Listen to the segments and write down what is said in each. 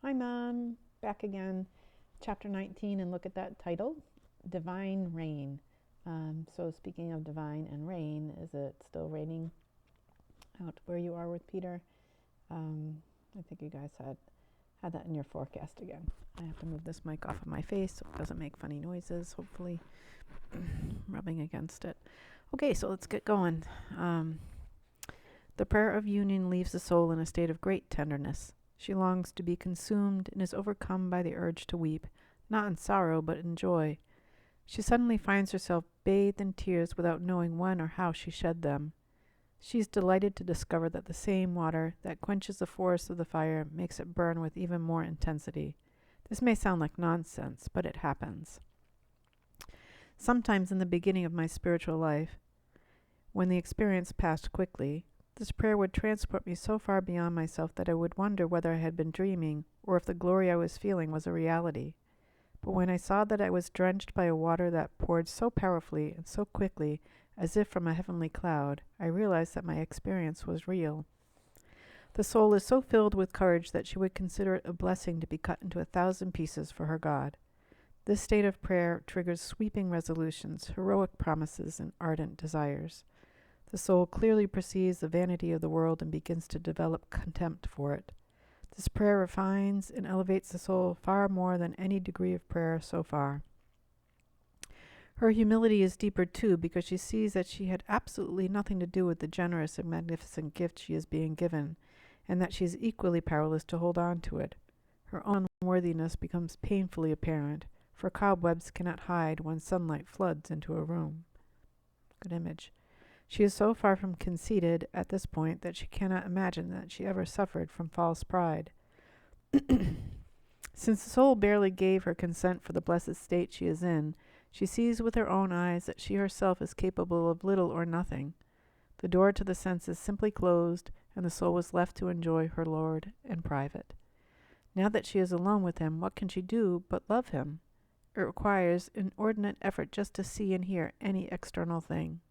Hi, Mom. Back again, chapter 19, and look at that title, Divine Rain. So, speaking of divine and rain, is it still raining out where you are with Peter? I think you guys had that in your forecast again. I have to move this mic off of my face so it doesn't make funny noises, hopefully, rubbing against it. Okay, so let's get going. The prayer of union leaves the soul in a state of great tenderness. She longs to be consumed and is overcome by the urge to weep, not in sorrow, but in joy. She suddenly finds herself bathed in tears without knowing when or how she shed them. She is delighted to discover that the same water that quenches the force of the fire makes it burn with even more intensity. This may sound like nonsense, but it happens. Sometimes in the beginning of my spiritual life, when the experience passed quickly, this prayer would transport me so far beyond myself that I would wonder whether I had been dreaming or if the glory I was feeling was a reality. But when I saw that I was drenched by a water that poured so powerfully and so quickly as if from a heavenly cloud, I realized that my experience was real. The soul is so filled with courage that she would consider it a blessing to be cut into 1,000 pieces for her God. This state of prayer triggers sweeping resolutions, heroic promises, and ardent desires. The soul clearly perceives the vanity of the world and begins to develop contempt for it. This prayer refines and elevates the soul far more than any degree of prayer so far. Her humility is deeper too, because she sees that she had absolutely nothing to do with the generous and magnificent gift she is being given, and that she is equally powerless to hold on to it. Her own unworthiness becomes painfully apparent, for cobwebs cannot hide when sunlight floods into a room. Good image. She is so far from conceited at this point that she cannot imagine that she ever suffered from false pride. Since the soul barely gave her consent for the blessed state she is in, she sees with her own eyes that she herself is capable of little or nothing. The door to the senses simply closed, and the soul was left to enjoy her Lord in private. Now that she is alone with him, what can she do but love him? It requires inordinate effort just to see and hear any external thing.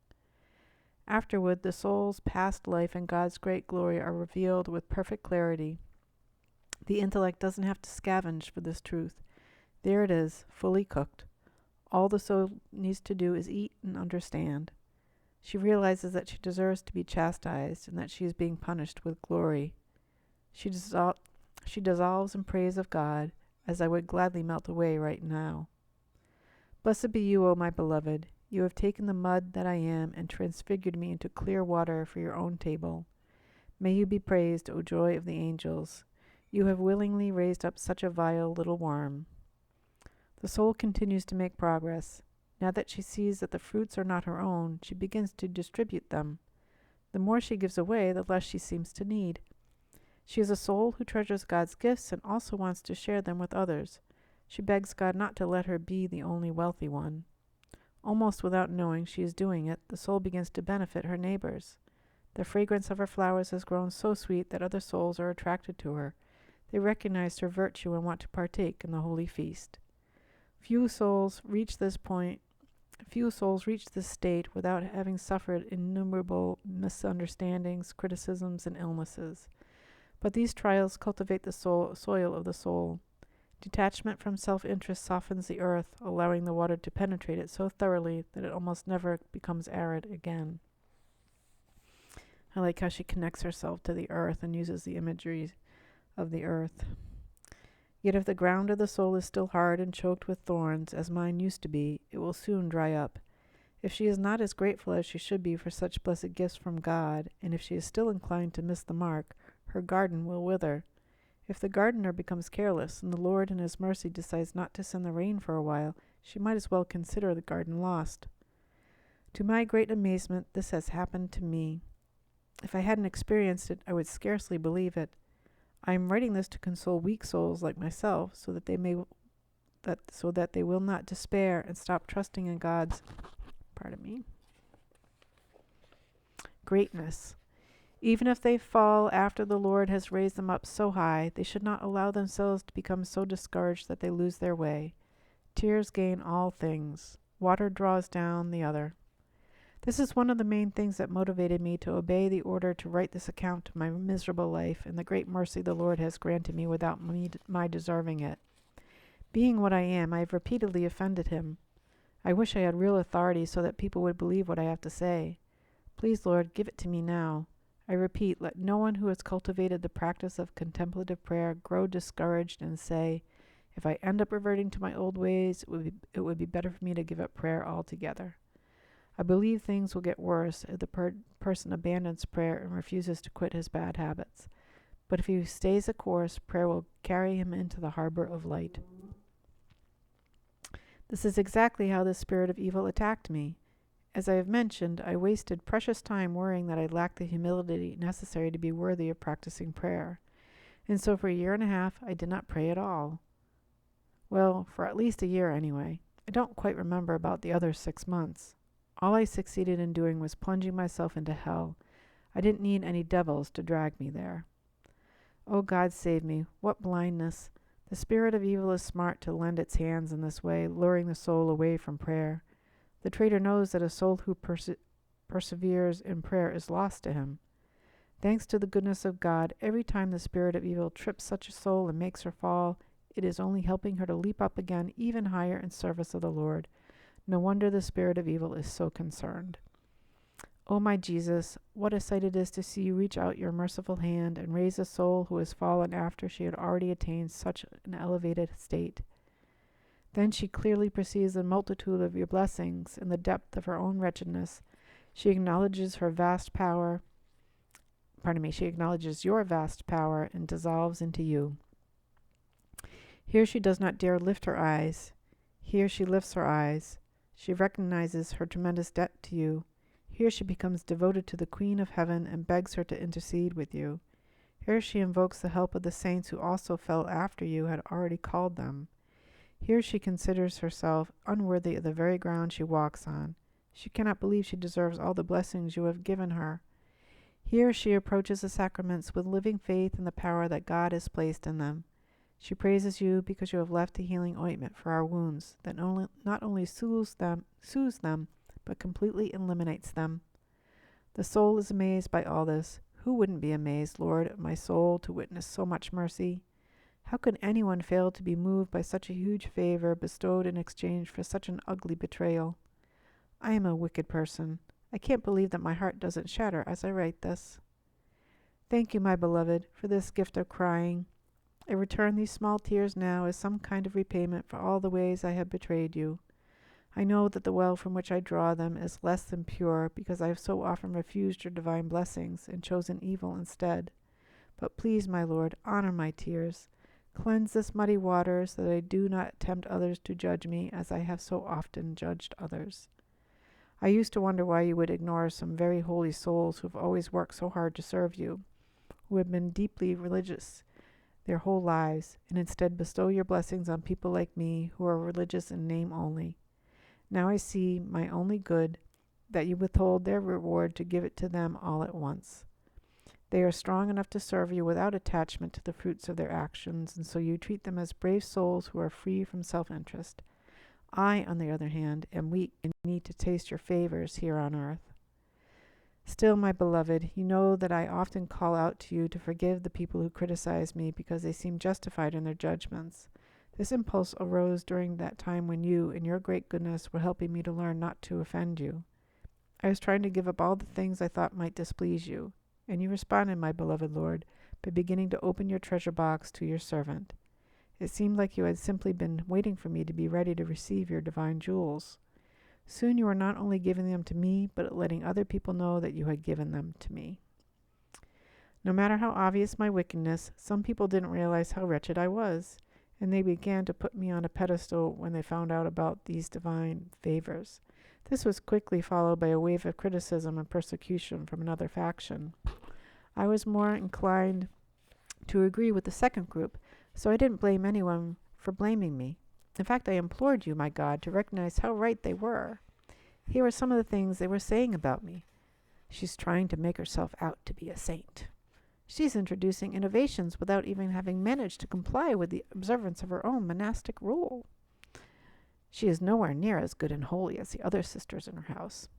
Afterward, the soul's past life and God's great glory are revealed with perfect clarity. The intellect doesn't have to scavenge for this truth. There it is, fully cooked. All the soul needs to do is eat and understand. She realizes that she deserves to be chastised and that she is being punished with glory. She dissolves in praise of God, as I would gladly melt away right now. Blessed be you, O my beloved. You have taken the mud that I am and transfigured me into clear water for your own table. May you be praised, O joy of the angels. You have willingly raised up such a vile little worm. The soul continues to make progress. Now that she sees that the fruits are not her own, she begins to distribute them. The more she gives away, the less she seems to need. She is a soul who treasures God's gifts and also wants to share them with others. She begs God not to let her be the only wealthy one. Almost without knowing she is doing it, the soul begins to benefit her neighbors. The fragrance of her flowers has grown so sweet that other souls are attracted to her. They recognize her virtue and want to partake in the holy feast. Few souls reach this state without having suffered innumerable misunderstandings, criticisms, and illnesses. But these trials cultivate the soil of the soul. Detachment from self-interest softens the earth, allowing the water to penetrate it so thoroughly that it almost never becomes arid again. I like how she connects herself to the earth and uses the imagery of the earth. Yet if the ground of the soul is still hard and choked with thorns, as mine used to be, it will soon dry up. If she is not as grateful as she should be for such blessed gifts from God, and if she is still inclined to miss the mark, her garden will wither. If the gardener becomes careless, and the Lord in his mercy decides not to send the rain for a while, she might as well consider the garden lost. To my great amazement, this has happened to me. If I hadn't experienced it, I would scarcely believe it. I am writing this to console weak souls like myself, so that they will not despair and stop trusting in God's greatness. Even if they fall after the Lord has raised them up so high, they should not allow themselves to become so discouraged that they lose their way. Tears gain all things. Water draws down the other. This is one of the main things that motivated me to obey the order to write this account of my miserable life and the great mercy the Lord has granted me without my deserving it. Being what I am, I have repeatedly offended him. I wish I had real authority so that people would believe what I have to say. Please, Lord, give it to me now. I repeat, let no one who has cultivated the practice of contemplative prayer grow discouraged and say, if I end up reverting to my old ways, it would be better for me to give up prayer altogether. I believe things will get worse if the person abandons prayer and refuses to quit his bad habits. But if he stays the course, prayer will carry him into the harbor of light. This is exactly how the spirit of evil attacked me. As I have mentioned, I wasted precious time worrying that I lacked the humility necessary to be worthy of practicing prayer. And so for a year and a half, I did not pray at all. Well, for at least a year anyway. I don't quite remember about the other 6 months. All I succeeded in doing was plunging myself into hell. I didn't need any devils to drag me there. Oh, God save me. What blindness. The spirit of evil is smart to lend its hands in this way, luring the soul away from prayer. The traitor knows that a soul who perseveres in prayer is lost to him. Thanks to the goodness of God, every time the spirit of evil trips such a soul and makes her fall, it is only helping her to leap up again even higher in service of the Lord. No wonder the spirit of evil is so concerned. O my Jesus, what a sight it is to see you reach out your merciful hand and raise a soul who has fallen after she had already attained such an elevated state. Then she clearly perceives the multitude of your blessings and the depth of her own wretchedness. She acknowledges your vast power and dissolves into you. Here she does not dare lift her eyes. Here she lifts her eyes. She recognizes her tremendous debt to you. Here she becomes devoted to the Queen of Heaven and begs her to intercede with you. Here she invokes the help of the saints who also fell after you had already called them. Here she considers herself unworthy of the very ground she walks on. She cannot believe she deserves all the blessings you have given her. Here she approaches the sacraments with living faith in the power that God has placed in them. She praises you because you have left the healing ointment for our wounds that not only soothes them, but completely eliminates them. The soul is amazed by all this. Who wouldn't be amazed, Lord, my soul, to witness so much mercy? How could anyone fail to be moved by such a huge favor bestowed in exchange for such an ugly betrayal? I am a wicked person. I can't believe that my heart doesn't shatter as I write this. Thank you, my beloved, for this gift of crying. I return these small tears now as some kind of repayment for all the ways I have betrayed you. I know that the well from which I draw them is less than pure because I have so often refused your divine blessings and chosen evil instead. But please, my Lord, honor my tears. Cleanse this muddy water so that I do not tempt others to judge me as I have so often judged others. I used to wonder why you would ignore some very holy souls who have always worked so hard to serve you, who have been deeply religious their whole lives, and instead bestow your blessings on people like me who are religious in name only. Now I see my only good, that you withhold their reward to give it to them all at once. They are strong enough to serve you without attachment to the fruits of their actions, and so you treat them as brave souls who are free from self-interest. I, on the other hand, am weak and need to taste your favors here on earth. Still, my beloved, you know that I often call out to you to forgive the people who criticize me because they seem justified in their judgments. This impulse arose during that time when you, in your great goodness, were helping me to learn not to offend you. I was trying to give up all the things I thought might displease you, and you responded, my beloved Lord, by beginning to open your treasure box to your servant. It seemed like you had simply been waiting for me to be ready to receive your divine jewels. Soon you were not only giving them to me, but letting other people know that you had given them to me. No matter how obvious my wickedness, some people didn't realize how wretched I was, and they began to put me on a pedestal when they found out about these divine favors. This was quickly followed by a wave of criticism and persecution from another faction. I was more inclined to agree with the second group, so I didn't blame anyone for blaming me. In fact, I implored you, my God, to recognize how right they were. Here are some of the things they were saying about me. She's trying to make herself out to be a saint. She's introducing innovations without even having managed to comply with the observance of her own monastic rule. She is nowhere near as good and holy as the other sisters in her house.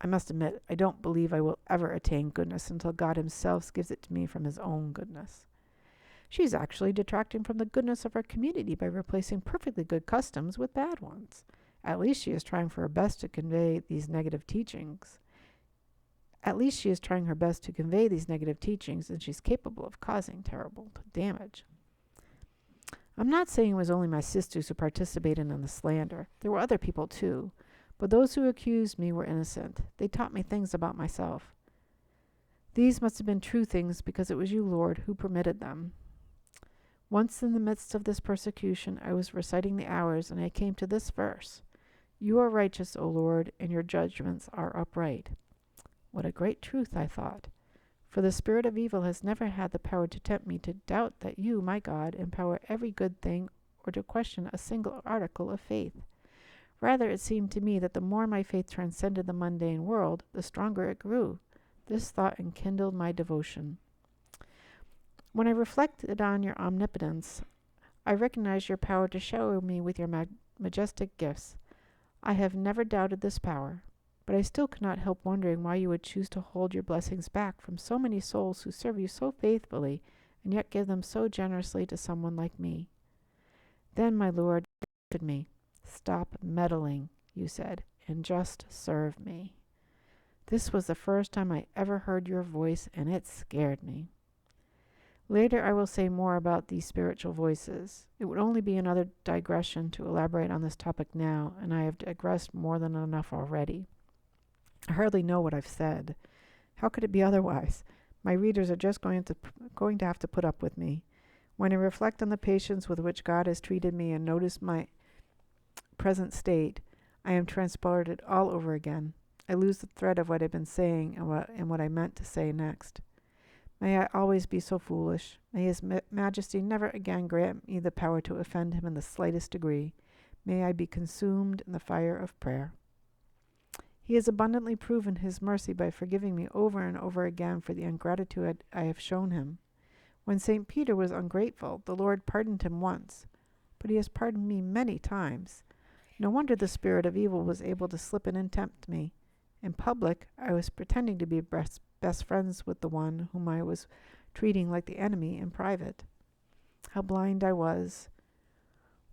I must admit, I don't believe I will ever attain goodness until God himself gives it to me from his own goodness. She's actually detracting from the goodness of our community by replacing perfectly good customs with bad ones. At least she is trying her best to convey these negative teachings. And she's capable of causing terrible damage. I'm not saying it was only my sisters who participated in the slander. There were other people too. But those who accused me were innocent. They taught me things about myself. These must have been true things because it was you, Lord, who permitted them. Once in the midst of this persecution, I was reciting the hours, and I came to this verse. You are righteous, O Lord, and your judgments are upright. What a great truth, I thought. For the spirit of evil has never had the power to tempt me to doubt that you, my God, empower every good thing or to question a single article of faith. Rather, it seemed to me that the more my faith transcended the mundane world, the stronger it grew. This thought enkindled my devotion. When I reflected on your omnipotence, I recognized your power to shower me with your majestic gifts. I have never doubted this power, but I still could not help wondering why you would choose to hold your blessings back from so many souls who serve you so faithfully and yet give them so generously to someone like me. Then, my Lord, you said me, stop meddling, you said, and just serve me. This was the first time I ever heard your voice, and it scared me. Later I will say more about these spiritual voices. It would only be another digression to elaborate on this topic now, and I have digressed more than enough already. I hardly know what I've said. How could it be otherwise? My readers are just going to have to put up with me. When I reflect on the patience with which God has treated me and notice my present state, I am transported all over again. I lose the thread of what I've been saying and what I meant to say next. May I always be so foolish. May His Majesty never again grant me the power to offend Him in the slightest degree. May I be consumed in the fire of prayer. He has abundantly proven His mercy by forgiving me over and over again for the ingratitude I have shown Him. When St. Peter was ungrateful, the Lord pardoned him once, but He has pardoned me many times. No wonder the spirit of evil was able to slip in and tempt me. In public, I was pretending to be best friends with the one whom I was treating like the enemy in private. How blind I was.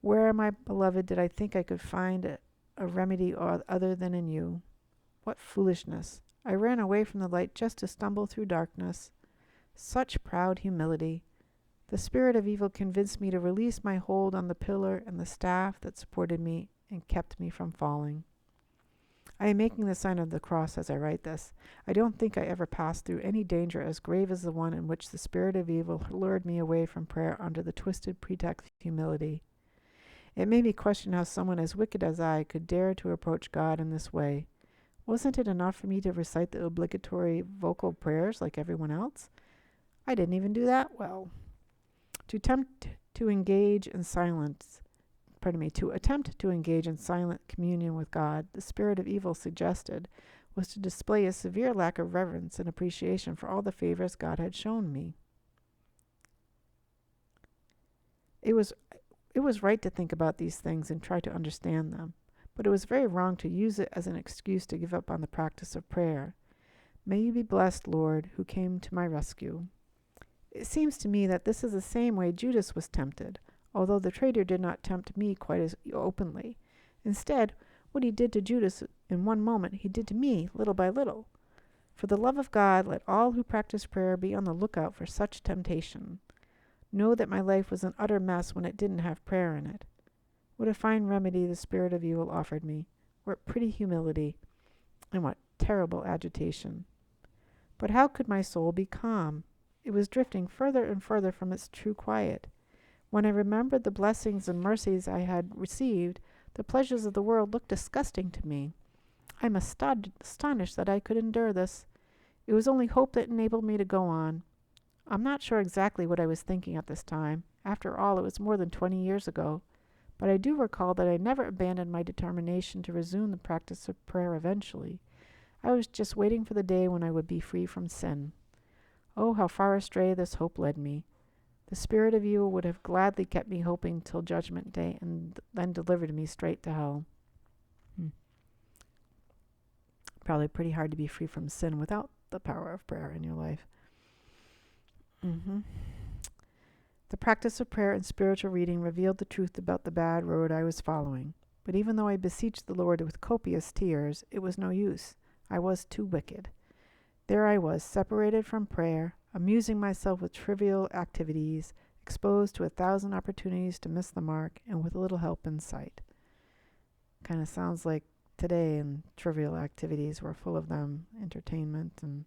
Where, my beloved, did I think I could find a remedy other than in you? What foolishness! I ran away from the light just to stumble through darkness. Such proud humility! The spirit of evil convinced me to release my hold on the pillar and the staff that supported me and kept me from falling. I am making the sign of the cross as I write this. I don't think I ever passed through any danger as grave as the one in which the spirit of evil lured me away from prayer under the twisted pretext of humility. It made me question how someone as wicked as I could dare to approach God in this way. Wasn't it enough for me to recite the obligatory vocal prayers like everyone else? I didn't even do that well. To attempt to engage in silent communion with God, the spirit of evil suggested, was to display a severe lack of reverence and appreciation for all the favors God had shown me. It was right to think about these things and try to understand them, but it was very wrong to use it as an excuse to give up on the practice of prayer. May you be blessed, Lord, who came to my rescue. It seems to me that this is the same way Judas was tempted, although the traitor did not tempt me quite as openly. Instead, what he did to Judas in one moment, he did to me little by little. For the love of God, let all who practice prayer be on the lookout for such temptation. Know that my life was an utter mess when it didn't have prayer in it. What a fine remedy the spirit of evil offered me. What pretty humility, and what terrible agitation. But how could my soul be calm? It was drifting further and further from its true quiet. When I remembered the blessings and mercies I had received, the pleasures of the world looked disgusting to me. I am astonished that I could endure this. It was only hope that enabled me to go on. I'm not sure exactly what I was thinking at this time. After all, it was more than 20 years ago. But I do recall that I never abandoned my determination to resume the practice of prayer eventually. I was just waiting for the day when I would be free from sin. Oh, how far astray this hope led me. The spirit of evil would have gladly kept me hoping till judgment day and then delivered me straight to hell. Probably pretty hard to be free from sin without the power of prayer in your life. The practice of prayer and spiritual reading revealed the truth about the bad road I was following. But even though I beseeched the Lord with copious tears, it was no use. I was too wicked. There I was, separated from prayer, amusing myself with trivial activities, exposed to 1,000 opportunities to miss the mark, and with little help in sight. Kind of sounds like today, and trivial activities were full of them, entertainment and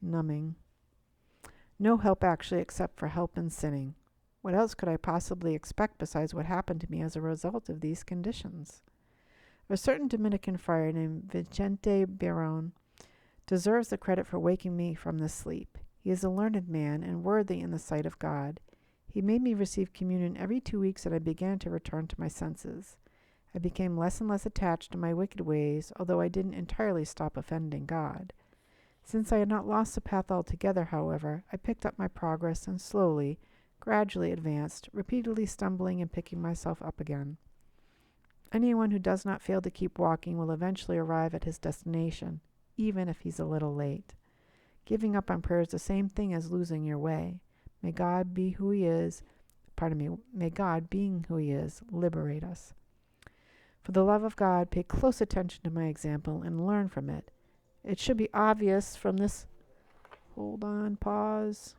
numbing. No help actually, except for help in sinning. What else could I possibly expect besides what happened to me as a result of these conditions? A certain Dominican friar named Vicente Barron deserves the credit for waking me from this sleep. He is a learned man and worthy in the sight of God. He made me receive communion every 2 weeks, and I began to return to my senses. I became less and less attached to my wicked ways, although I didn't entirely stop offending God. Since I had not lost the path altogether, however, I picked up my progress and slowly, gradually advanced, repeatedly stumbling and picking myself up again. Anyone who does not fail to keep walking will eventually arrive at his destination, even if he's a little late. Giving up on prayer is the same thing as losing your way. May God, being who He is, liberate us. For the love of God, pay close attention to my example and learn from it. It should be obvious from this. Hold on, pause.